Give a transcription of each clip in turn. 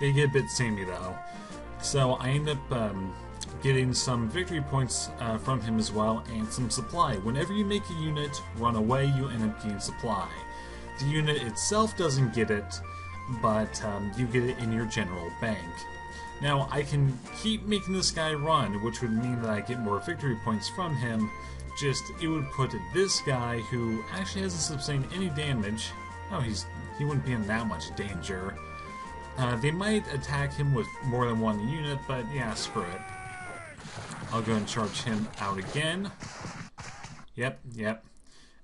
They get a bit samey though. So I end up getting some victory points from him as well, and some supply. Whenever you make a unit run away, you end up getting supply. The unit itself doesn't get it, but you get it in your general bank. Now, I can keep making this guy run, which would mean that I get more victory points from him, just it would put this guy, who actually hasn't sustained any damage. Oh, he wouldn't be in that much danger. They might attack him with more than one unit, but yeah, screw it. I'll go and charge him out again. Yep.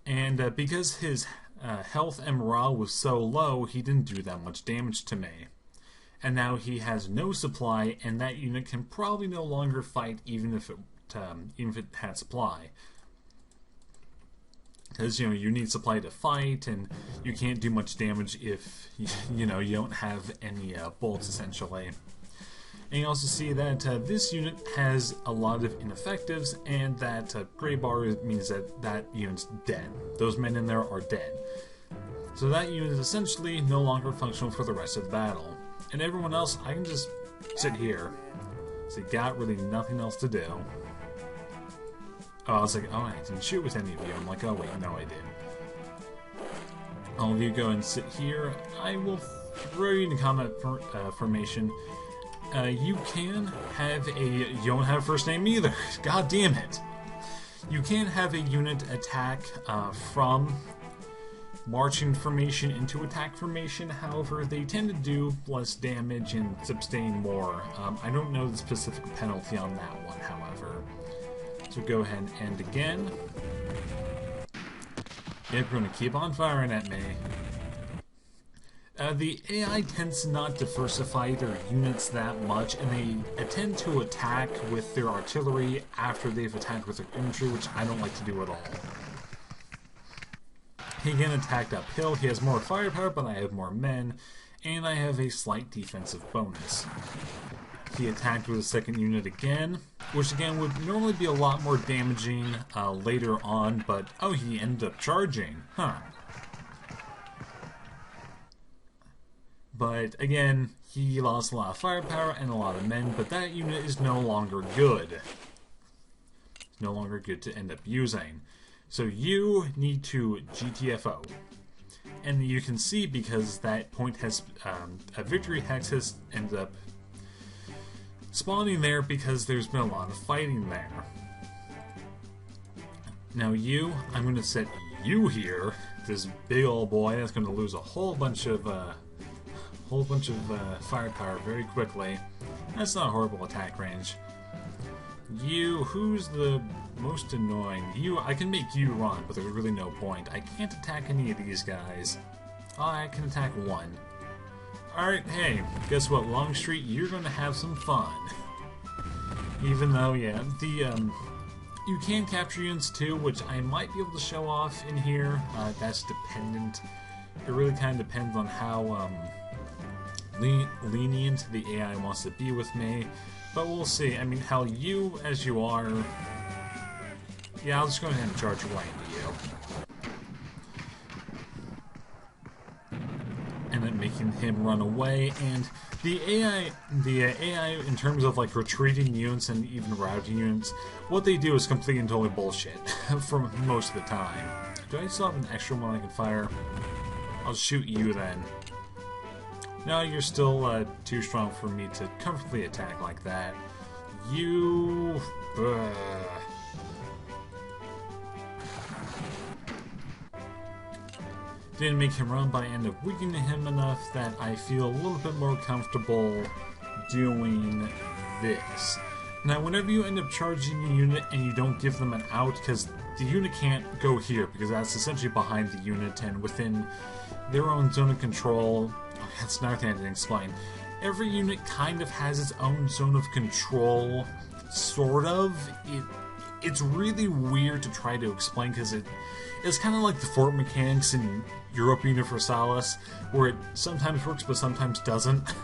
And because his health and morale was so low, he didn't do that much damage to me. And now he has no supply, and that unit can probably no longer fight even if it had supply. Because, you need supply to fight, and you can't do much damage if, you don't have any bullets, essentially. And you also see that this unit has a lot of ineffectives, and that gray bar means that unit's dead. Those men in there are dead. So that unit is essentially no longer functional for the rest of the battle. And everyone else, I can just sit here. So got really nothing else to do. Oh, I was like, oh, I didn't shoot with any of you. I'm like, oh wait, no I did. All of you go and sit here. I will throw you into combat formation. You can have you don't have a first name either. God damn it. You can have a unit attack from marching formation into attack formation. However, they tend to do less damage and sustain more. I don't know the specific penalty on that one, however. So go ahead and end again. Yep, we're going to keep on firing at me. The AI tends to not diversify their units that much, and they tend to attack with their artillery after they've attacked with their infantry, which I don't like to do at all. He again attacked uphill. He has more firepower, but I have more men, and I have a slight defensive bonus. He attacked with a second unit again, which again would normally be a lot more damaging later on, but oh, he ended up charging. Huh. But again, he lost a lot of firepower and a lot of men, but that unit is no longer good. It's no longer good to end up using. So you need to GTFO. And you can see, because that point has, a victory hex has ended up spawning there because there's been a lot of fighting there. Now I'm going to set you here, this big old boy that's going to lose a whole bunch of firepower very quickly. That's not a horrible attack range. Who's the most annoying? I can make you run, but there's really no point. I can't attack any of these guys. I can attack one. Alright, hey, guess what, Longstreet? You're going to have some fun. Even though, yeah, you can capture units too, which I might be able to show off in here. That's dependent. It really kind of depends on how lenient the AI wants to be with me. But we'll see. I mean, how as you are... Yeah, I'll just go ahead and charge right into you. And then making him run away, and the AI in terms of like retreating units and even routing units, what they do is complete and totally bullshit for most of the time. Do I still have an extra one I can fire? I'll shoot you then. No, you're still too strong for me to comfortably attack like that. Didn't make him run, but I ended up weakening him enough that I feel a little bit more comfortable doing this. Now, whenever you end up charging a unit and you don't give them an out, because the unit can't go here, because that's essentially behind the unit and within their own zone of control. That's another thing I didn't explain. Every unit kind of has its own zone of control, sort of. It's really weird to try to explain, because it's kind of like the fort mechanics in Europa Universalis, where it sometimes works but sometimes doesn't.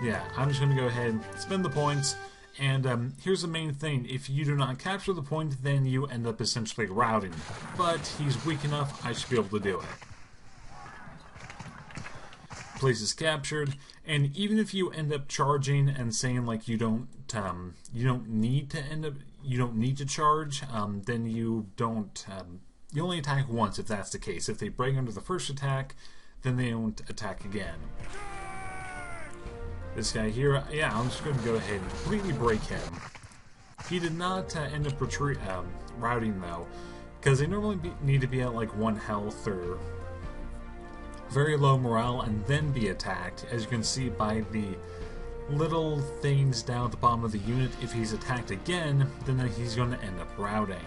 Yeah, I'm just going to go ahead and spend the points, and here's the main thing. If you do not capture the point, then you end up essentially routing. But he's weak enough, I should be able to do it. place is captured, and even if you end up charging and saying like you don't need to charge, then you don't. You only attack once if that's the case. If they break under the first attack, then they don't attack again. This guy here, yeah, I'm just going to go ahead and completely break him. He did not end up routing though, because they normally need to be at like 1 health or very low morale and then be attacked, as you can see by the little things down at the bottom of the unit. If he's attacked again, then he's going to end up routing.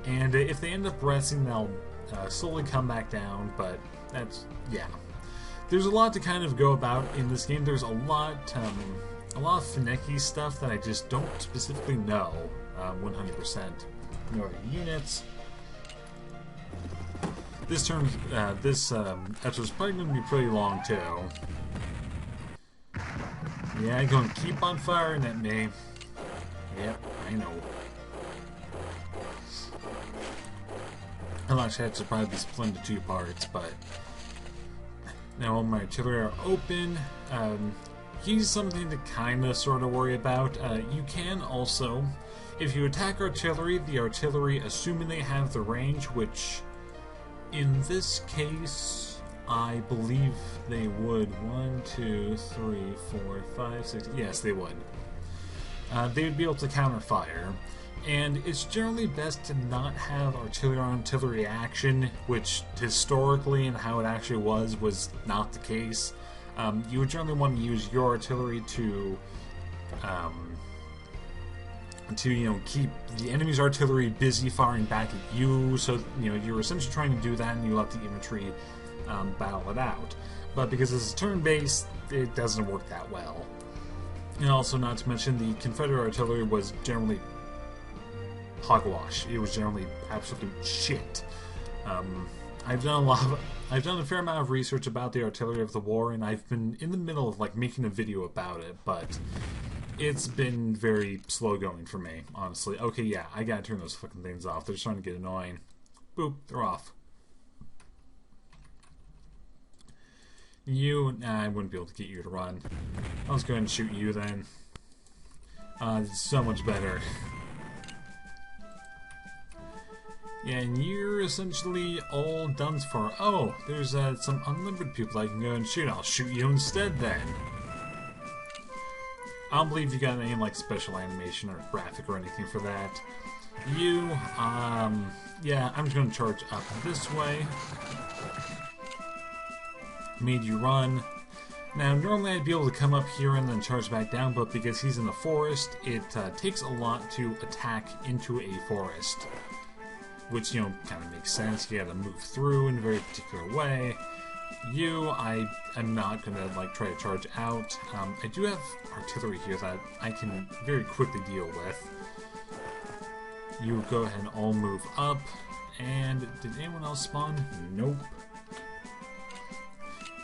And if they end up resting, they'll slowly come back down, but that's, yeah. There's a lot to kind of go about in this game. There's a lot of finicky stuff that I just don't specifically know 100%. You know, the units. This turn, this episode's probably going to be pretty long too. Yeah, I'm going to keep on firing at me. Yep, I know. I'm not sure it should probably be split into 2 parts, but now all my artillery are open. Here's something to kind of sort of worry about. You can also, if you attack artillery, the artillery, assuming they have the range, which in this case, I believe they would. 1, 2, 3, 4, 5, 6. Yes, they would. They would be able to counterfire. And it's generally best to not have artillery action, which historically and how it actually was not the case. You would generally want to use your artillery to keep the enemy's artillery busy firing back at you. So you're essentially trying to do that, and you let the infantry battle it out. But because it's turn-based, it doesn't work that well. And also, not to mention, the Confederate artillery was generally hogwash. It was generally absolute shit. I've done a fair amount of research about the artillery of the war, and I've been in the middle of like making a video about it, but it's been very slow going for me, honestly. Okay, yeah, I gotta turn those fucking things off. They're starting to get annoying. Boop, they're off. I wouldn't be able to get you to run. I'll just go ahead and shoot you then. It's so much better. Yeah, and you're essentially all done for. Oh, there's some unlimited people I can go and shoot. I'll shoot you instead then. I don't believe you got any like special animation or graphic or anything for that. You, yeah, I'm just gonna charge up this way. Made you run. Now, normally I'd be able to come up here and then charge back down, but because he's in the forest, it takes a lot to attack into a forest. Which, kind of makes sense. You gotta move through in a very particular way. I am not gonna, try to charge out. I do have artillery here that I can very quickly deal with. You go ahead and all move up. And did anyone else spawn? Nope.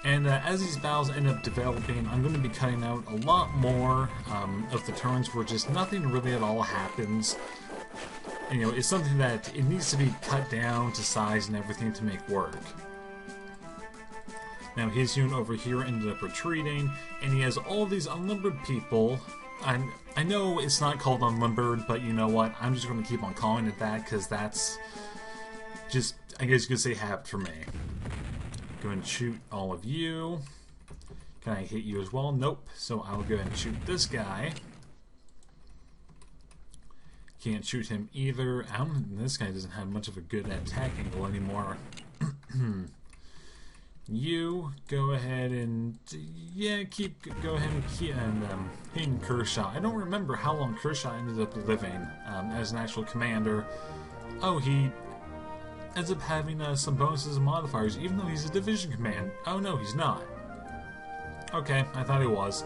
And as these battles end up developing, I'm going to be cutting out a lot more of the turns where just nothing really at all happens. And, it's something that it needs to be cut down to size and everything to make work. Now his unit over here ended up retreating, and he has all these unlimbered people. I know it's not called unlimbered, but you know what? I'm just going to keep on calling it that, because that's just, I guess you could say, habit for me. Go ahead and shoot all of you. Can I hit you as well? Nope. So I'll go ahead and shoot this guy. Can't shoot him either. This guy doesn't have much of a good attack angle anymore. You go ahead and go ahead and keep hitting Kershaw. I don't remember how long Kershaw ended up living as an actual commander. Oh, he ends up having some bonuses and modifiers, even though he's a division command. Oh no, he's not. Okay, I thought he was.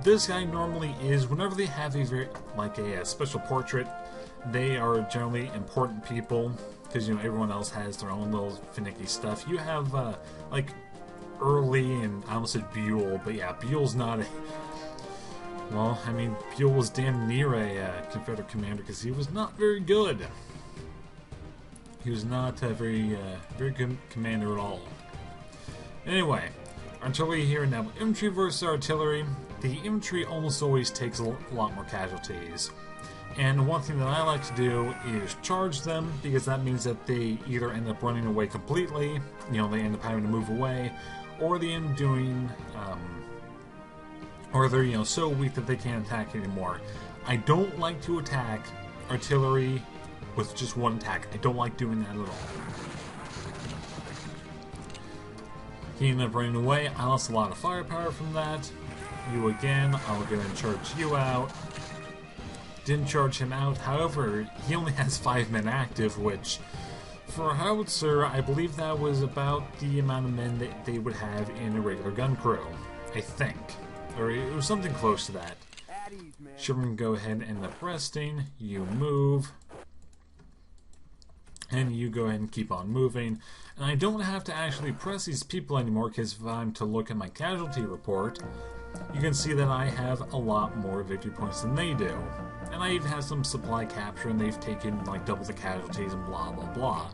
This guy normally is, whenever they have a special portrait, they are generally important people, because everyone else has their own little finicky stuff. You have Early, and I almost said Buell, but yeah, Buell's not a. Well, Buell was damn near a Confederate commander because he was not very good. He was not a very good commander at all. Anyway, Artillery here. Now, infantry versus artillery. The infantry almost always takes a lot more casualties. And one thing that I like to do is charge them, because that means that they either end up running away completely, they end up having to move away, or they end up doing, or they're, so weak that they can't attack anymore. I don't like to attack artillery with just one attack. I don't like doing that at all. He ended up running away. I lost a lot of firepower from that. You again, I'll go and charge you out. Didn't charge him out, however, he only has 5 men active, which, for a howitzer, I believe that was about the amount of men that they would have in a regular gun crew. I think. Or it was something close to that. Sherman, go ahead and end up resting. You move. And you go ahead and keep on moving. And I don't have to actually press these people anymore, because if I'm to look at my casualty report, you can see that I have a lot more victory points than they do. And I even have some supply capture, and they've taken like double the casualties and blah blah blah.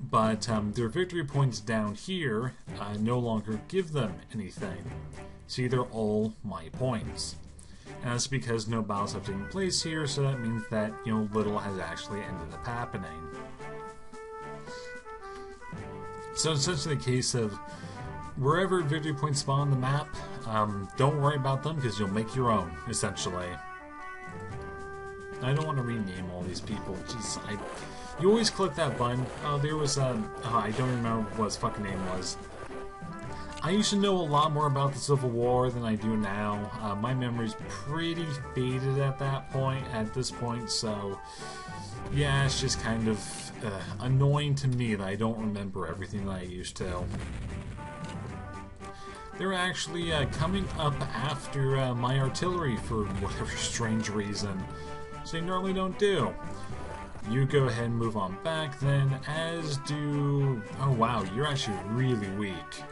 But their victory points down here no longer give them anything. See, they're all my points. And that's because no battles have taken place here, so that means that, little has actually ended up happening. So it's essentially a case of wherever victory points spawn on the map, don't worry about them, because you'll make your own, essentially. I don't want to rename all these people. Jeez, you always click that button. Oh, there was, I don't remember what his fucking name was. I used to know a lot more about the Civil War than I do now. My memory's pretty faded at this point, so yeah, it's just kind of annoying to me that I don't remember everything that I used to. They're actually coming up after my artillery for whatever strange reason, so they normally don't do. You go ahead and move on back then, as do... Oh wow, you're actually really weak.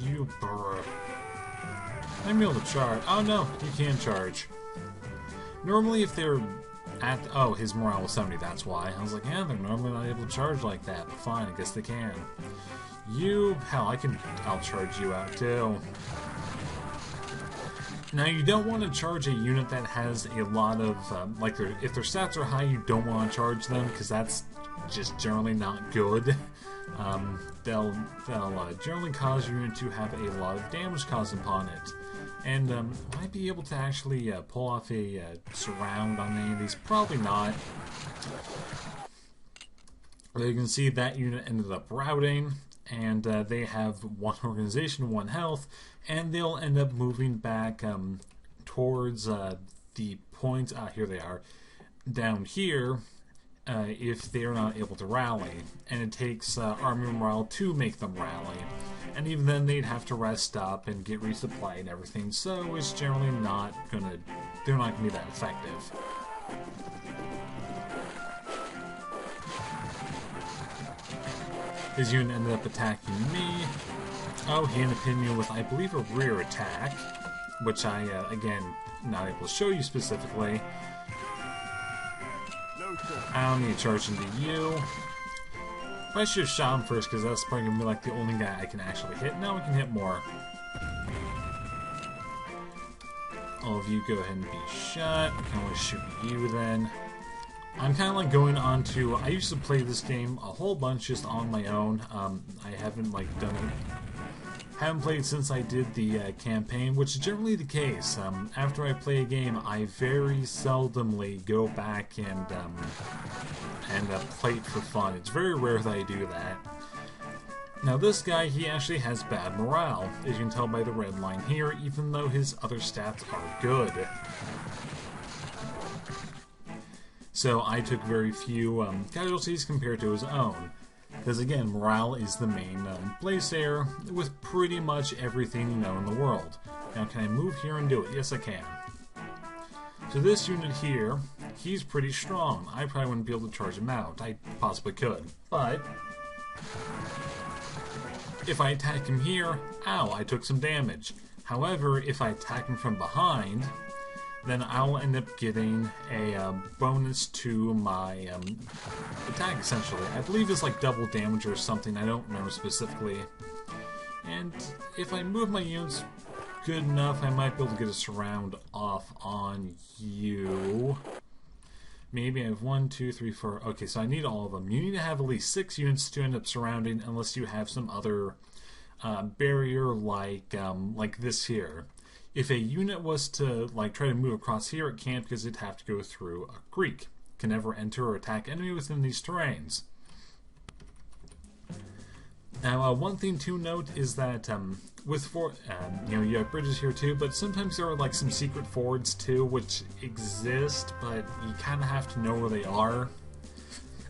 You brr. I'm able to charge. Oh no, you can charge. Normally if they're at... Oh, his morale was 70, that's why. I was like, yeah, they're normally not able to charge like that, but fine, I guess they can. You... Hell, I'll charge you out too. Now, you don't want to charge a unit that has a lot of, if their stats are high, you don't want to charge them, because that's just generally not good. They'll generally cause your unit to have a lot of damage caused upon it. And, might be able to actually pull off a surround on any of these. Probably not. You can see that unit ended up routing, and they have one organization, one health, and they'll end up moving back towards the point, here they are, down here, if they're not able to rally. And it takes army morale to make them rally. And even then they'd have to rest up and get resupplied and everything, so it's generally not gonna, they're not gonna be that effective. His unit ended up attacking me. Oh, he ended up hitting me with, I believe, a rear attack, which I, again, not able to show you specifically. I don't need to charge into you. I should have shot him first, because that's probably going to be like the only guy I can actually hit. Now we can hit more. All of you go ahead and be shot. I can always shoot you then. I'm kind of like going on to... I used to play this game a whole bunch just on my own. I haven't done it. Haven't played since I did the campaign, which is generally the case. After I play a game, I very seldomly go back and play it for fun. It's very rare that I do that. Now this guy, he actually has bad morale, as you can tell by the red line here, even though his other stats are good. So I took very few casualties compared to his own. Because again, morale is the main place there, with pretty much everything you know in the world. Now can I move here and do it? Yes I can. So this unit here, he's pretty strong. I probably wouldn't be able to charge him out. I possibly could. But if I attack him here, ow, I took some damage. However, if I attack him from behind, then I'll end up getting a bonus to my attack, essentially. I believe it's like double damage or something, I don't remember specifically. And if I move my units good enough, I might be able to get a surround off on you. Maybe I have 1, 2, 3, 4. Okay, so I need all of them. You need to have at least 6 units to end up surrounding, unless you have some other barrier like this here. If a unit was to like try to move across here, it can't because it'd have to go through a creek. Can never enter or attack enemy within these terrains. Now, one thing to note is that with you have bridges here too, but sometimes there are like some secret fords too, which exist, but you kind of have to know where they are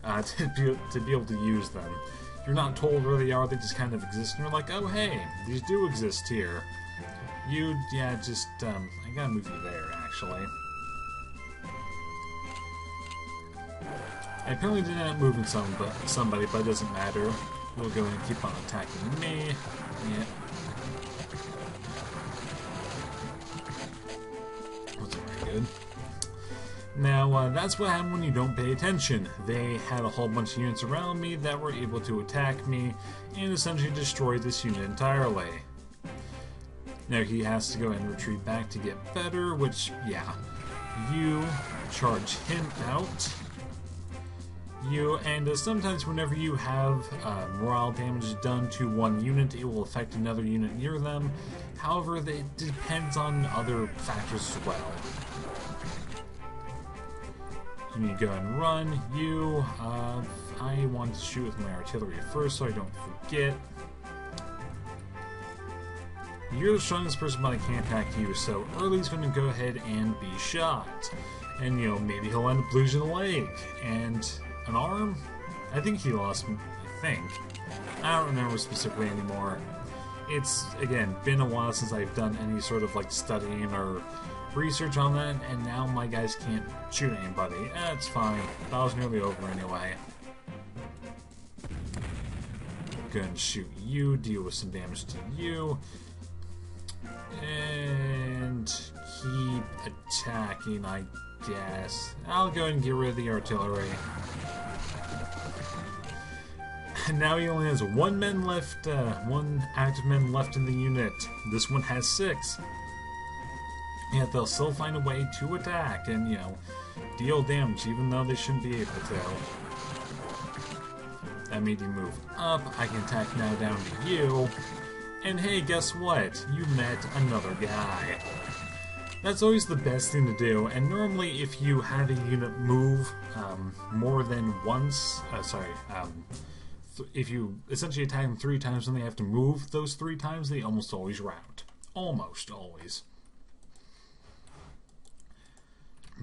to be able to use them. You're not told where they are; they just kind of exist, and you're like, oh hey, these do exist here. I gotta move you there, actually. I apparently did end up moving somebody, but it doesn't matter. We'll go and keep on attacking me. Yeah. That's very good. Now, that's what happened when you don't pay attention. They had a whole bunch of units around me that were able to attack me and essentially destroy this unit entirely. Now he has to go and retreat back to get better, which, yeah. You charge him out. Sometimes whenever you have morale damage done to one unit, it will affect another unit near them. However, it depends on other factors as well. You need to go and run. I want to shoot with my artillery first so I don't forget. You're the strongest person, but I can't attack you, so Early's going to go ahead and be shot. And, maybe he'll end up losing a leg. And an arm? I think he lost, I don't remember specifically anymore. It's, again, been a while since I've done any sort of, like, studying or research on that, and now my guys can't shoot anybody. It's fine. That was nearly over anyway. Go and shoot you, deal with some damage to you. And keep attacking, I guess. I'll go and get rid of the artillery. And now he only has one active man left in the unit. This one has 6. Yet they'll still find a way to attack and, deal damage, even though they shouldn't be able to. That made you move up. I can attack now down to you. And hey, guess what? You met another guy. That's always the best thing to do, and normally if you have a unit move more than once, if you essentially attack them 3 times and they have to move those 3 times, they almost always rout. Almost always.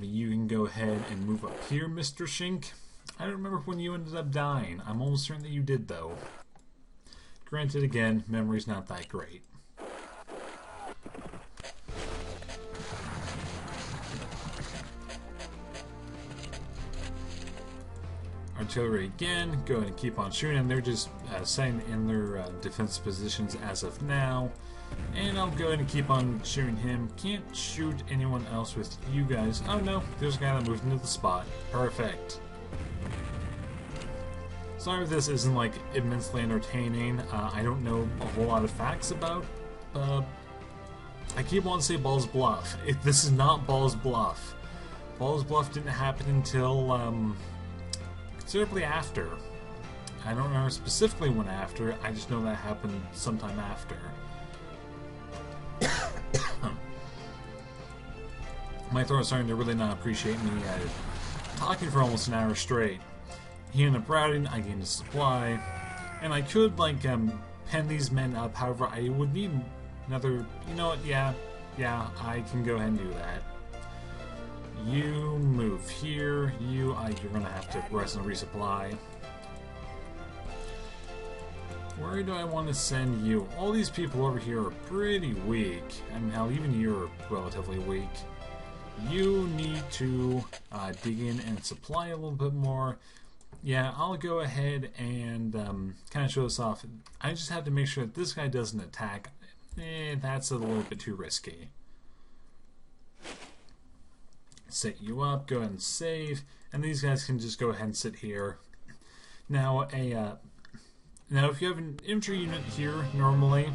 You can go ahead and move up here, Mr. Shink. I don't remember when you ended up dying. I'm almost certain that you did, though. Granted, again, memory's not that great. Artillery again, go ahead and keep on shooting, and they're just staying in their defense positions as of now. And I'll go ahead and keep on shooting him. Can't shoot anyone else with you guys. Oh no, there's a guy that moved into the spot. Perfect. Sorry if this isn't like immensely entertaining. I don't know a whole lot of facts about. I keep wanting to say Ball's Bluff. This is not Ball's Bluff. Ball's Bluff didn't happen until considerably after. I don't remember specifically when after. I just know that happened sometime after. My throat's starting to really not appreciate me talking for almost an hour straight. He ended up routing, I gained a supply, and I could, like, pen these men up. However, I would need another, you know what, yeah, I can go ahead and do that. You move here, you're gonna have to rest and resupply. Where do I want to send you? All these people over here are pretty weak. I mean, hell, even you're relatively weak. You need to dig in and supply a little bit more. Yeah, I'll go ahead and kind of show this off. I just have to make sure that this guy doesn't attack. That's a little bit too risky. set you up, go ahead and save, and these guys can just go ahead and sit here. Now, now if you have an infantry unit here, normally,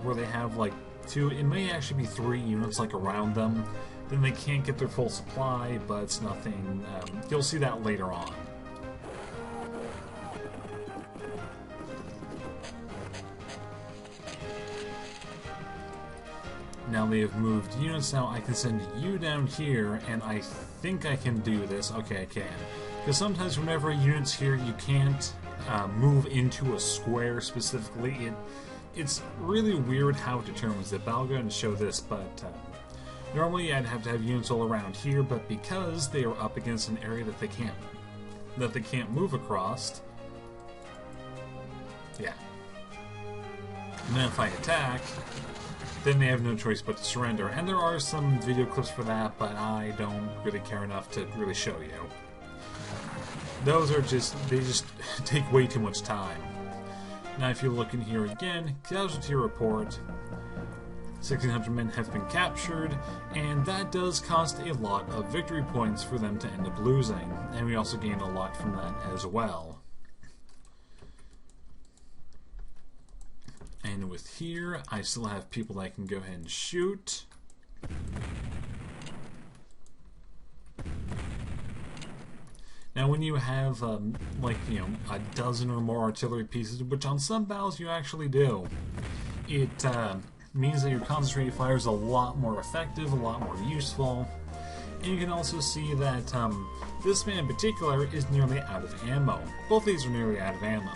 where they have like 2, it may actually be 3 units like around them, then they can't get their full supply, but it's nothing, you'll see that later on. Now they have moved units. Now I can send you down here, and I think I can do this. Okay, I can. Because sometimes whenever a unit's here, you can't move into a square specifically. It's really weird how it determines it, but I'll go ahead and show this. But normally I'd have to have units all around here, but because they are up against an area that they can't move across, yeah. And then if I attack, then they have no choice but to surrender. And there are some video clips for that, but I don't really care enough to really show you. Those are they just take way too much time. Now if you look in here again, casualty report, 1,600 men have been captured, and that does cost a lot of victory points for them to end up losing. And we also gain a lot from that as well. And with here, I still have people that I can go ahead and shoot. Now when you have, like, you know, a dozen or more artillery pieces, which on some battles you actually do, it means that your concentrated fire is a lot more effective, a lot more useful. And you can also see that this man in particular is nearly out of ammo. Both these are nearly out of ammo.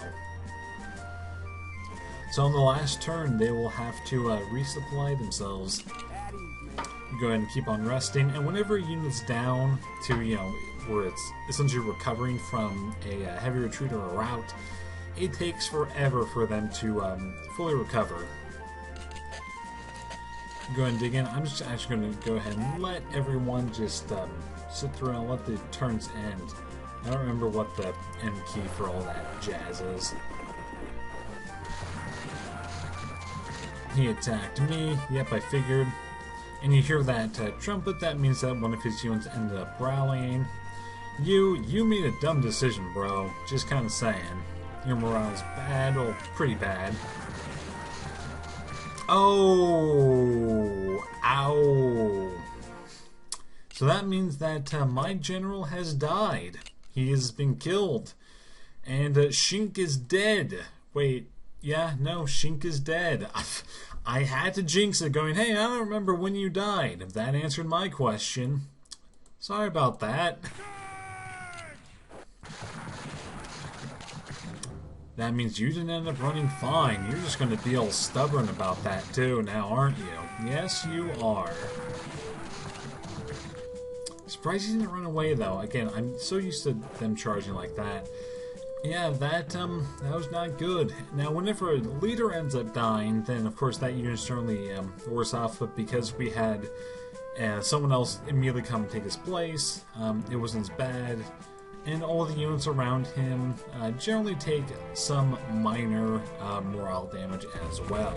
So on the last turn, they will have to resupply themselves. Go ahead and keep on resting, and whenever a unit's down to, you know, where it's essentially recovering from a heavy retreat or a rout, it takes forever for them to fully recover. Go ahead and dig in. I'm just actually going to go ahead and let everyone just sit through and let the turns end. I don't remember what the end key for all that jazz is. He attacked me. Yep, I figured. And you hear that trumpet. That means that one of his units ended up rallying. You made a dumb decision, bro. Just kind of saying. Your morale's bad, or pretty bad. Oh! Ow! So that means that my general has died. He has been killed. And Shink is dead. Wait. Yeah, no, Shink is dead. I had to jinx it going, hey, I don't remember when you died. That answered my question. Sorry about that. That means you didn't end up running fine. You're just going to be all stubborn about that too now, aren't you? Yes, you are. Surprised you didn't run away though. Again, I'm so used to them charging like that. Yeah, that was not good. Now, whenever a leader ends up dying, then of course that unit's certainly worse off. But because we had someone else immediately come and take his place, it wasn't as bad. And all the units around him generally take some minor morale damage as well.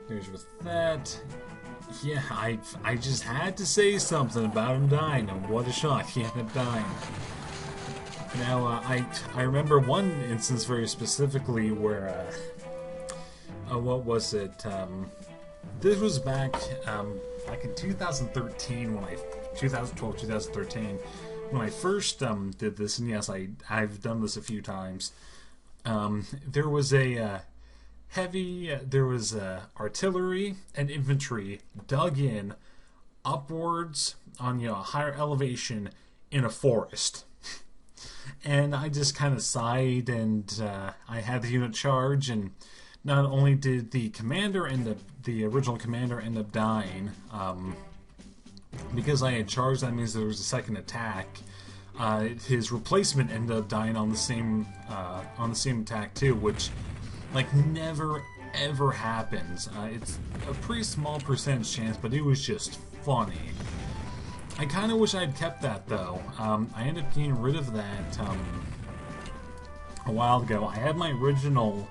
There's with that. Yeah, I just had to say something about him dying, and what a shock, he ended up dying. Now, I remember one instance very specifically where, what was it? This was back in 2013 when 2012, 2013, when I first did this, and yes, I've done this a few times. There was a there was artillery and infantry dug in upwards on, you know, a higher elevation in a forest. And I just kind of sighed, and I had the unit charge, and not only did the original commander end up dying, because I had charged, that means there was a second attack. His replacement ended up dying on the same attack too, which, like, never ever happens. It's a pretty small percentage chance, but it was just funny. I kind of wish I had kept that though. I ended up getting rid of that. a while ago. I had my original,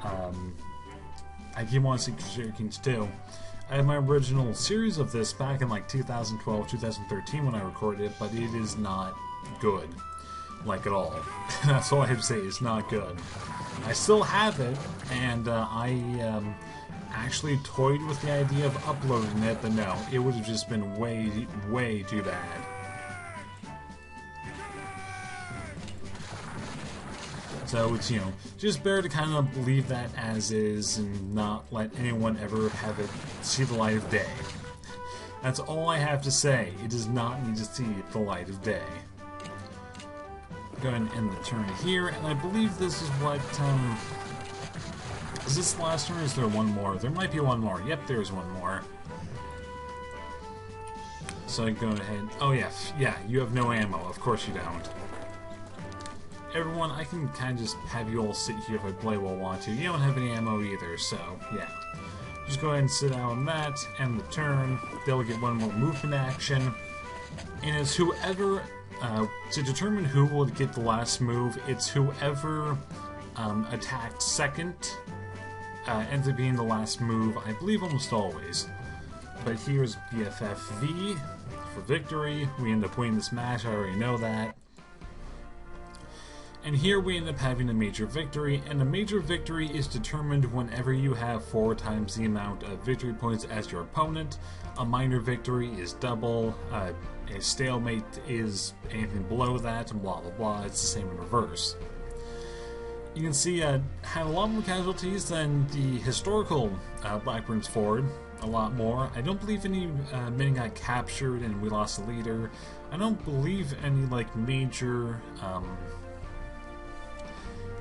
I keep wanting to see Crusader Kings 2. I had my original series of this back in like 2012, 2013 when I recorded it, but it is not good. Like at all. That's all I have to say, it's not good. I still have it, and I actually toyed with the idea of uploading it, but no, it would have just been way, way too bad. So it's, you know, just better to kind of leave that as is and not let anyone ever have it see the light of day. That's all I have to say. It does not need to see the light of day. Go ahead and end the turn here, and I believe this is what, is this the last turn, or is there one more? There might be one more. Yep, there's one more. So I go ahead, oh yeah, you have no ammo, of course you don't. Everyone, I can kind of just have you all sit here if I play well want to. You don't have any ammo either, so yeah. Just go ahead and sit down on that, end the turn. They'll get one more movement action. And it's whoever, to determine who will get the last move, it's whoever attacked second ends up being the last move, I believe almost always. But here's BFFV for victory. We end up winning this match, I already know that. And here we end up having a major victory, and a major victory is determined whenever you have 4 times the amount of victory points as your opponent. A minor victory is double, a stalemate is anything below that, and blah blah blah. It's the same in reverse. You can see had a lot more casualties than the historical Blackburn's Ford. A lot more. I don't believe any men got captured and we lost the leader. I don't believe any like major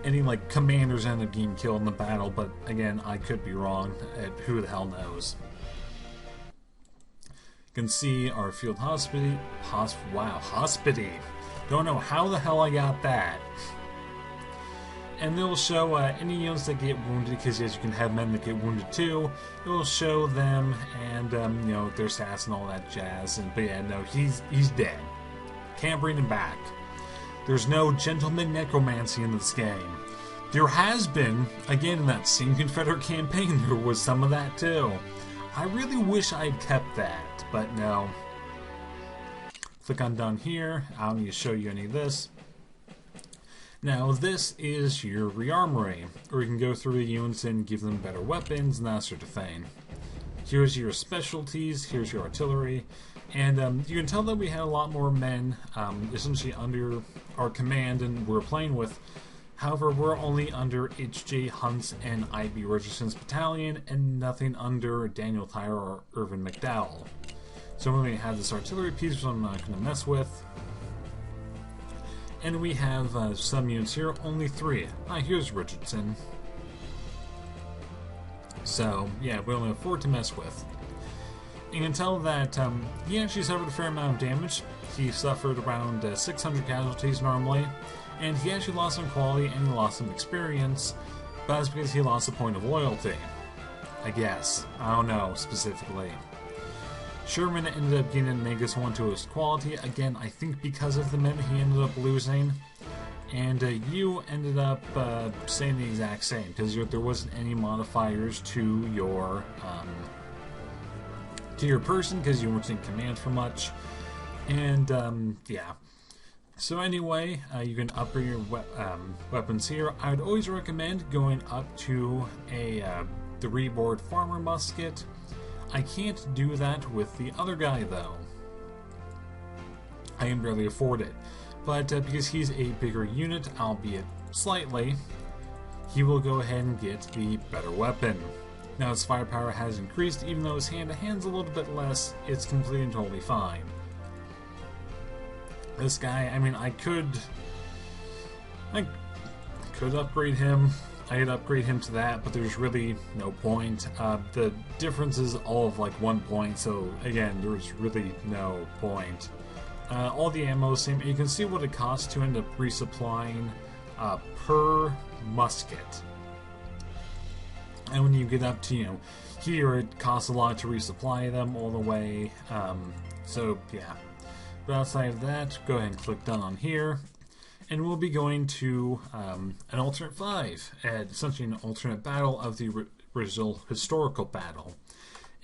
any like commanders ended up getting killed in the battle, but again, I could be wrong. Who the hell knows? You can see our field hospity. Wow, hospity. Don't know how the hell I got that. And they'll show any units that get wounded, because yes, you can have men that get wounded too. It will show them and you know, their stats and all that jazz. But yeah, no, he's dead. Can't bring him back. There's no gentleman necromancy in this game. There has been, again, in that same Confederate campaign, there was some of that too. I really wish I had kept that, but no. Click on done here. I don't need to show you any of this. Now, this is your rearmory, or you can go through the units and give them better weapons and that sort of thing. Here's your specialties, here's your artillery, and you can tell that we had a lot more men essentially under our command and we're playing with. However, we're only under H.J. Hunt's and I.B. Richardson's battalion, and nothing under Daniel Tyler or Irvin McDowell. So we're going to have this artillery piece, which I'm not going to mess with. And we have some units here, only 3. Here's Richardson. So, yeah, we only have 4 to mess with. You can tell that he actually suffered a fair amount of damage. He suffered around 600 casualties normally, and he actually lost some quality and he lost some experience, but that's because he lost a point of loyalty. I guess. I don't know specifically. Sherman ended up getting a -1 to his quality, again I think because of the men he ended up losing, and you ended up staying the exact same, because there wasn't any modifiers to your person, because you weren't in command for much, and yeah. So anyway, you can upgrade your weapons here. I would always recommend going up to a 3-bore farmer musket. I can't do that with the other guy though. I can barely afford it. But because he's a bigger unit, albeit slightly, he will go ahead and get the better weapon. Now his firepower has increased, even though his hand-to-hand's a little bit less, it's completely and totally fine. This guy, I mean, I could upgrade him. I could upgrade him to that, but there's really no point. The difference is all of like 1 point, so again, there's really no point. All the ammo is the same. You can see what it costs to end up resupplying per musket. And when you get up to, you know, here it costs a lot to resupply them all the way. So yeah. But outside of that, go ahead and click done on here. and we'll be going to an alternate 5, essentially an alternate battle of the original historical battle.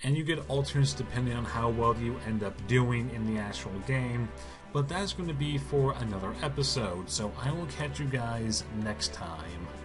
And you get alternates depending on how well you end up doing in the actual game, but that's going to be for another episode, so I will catch you guys next time.